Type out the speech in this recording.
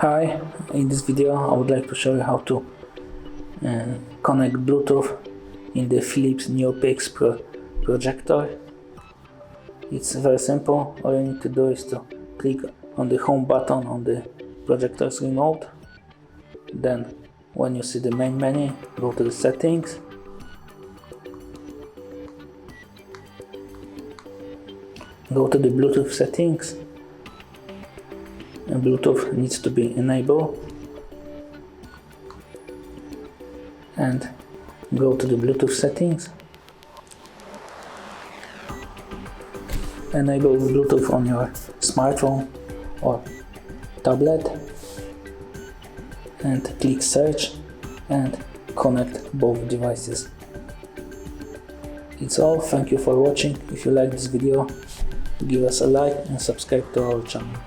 Hi, in this video I would like to show you how to connect Bluetooth in the Philips NeoPix projector. It's very simple. All you need to do is to click on the home button on the projector's remote. Then when you see the main menu, go to the settings. Go to the Bluetooth settings. And Bluetooth needs to be enabled. And go to the Bluetooth settings. Enable Bluetooth on your smartphone or tablet. And click search and connect both devices. It's all. Thank you for watching. If you like this video, give us a like and subscribe to our channel.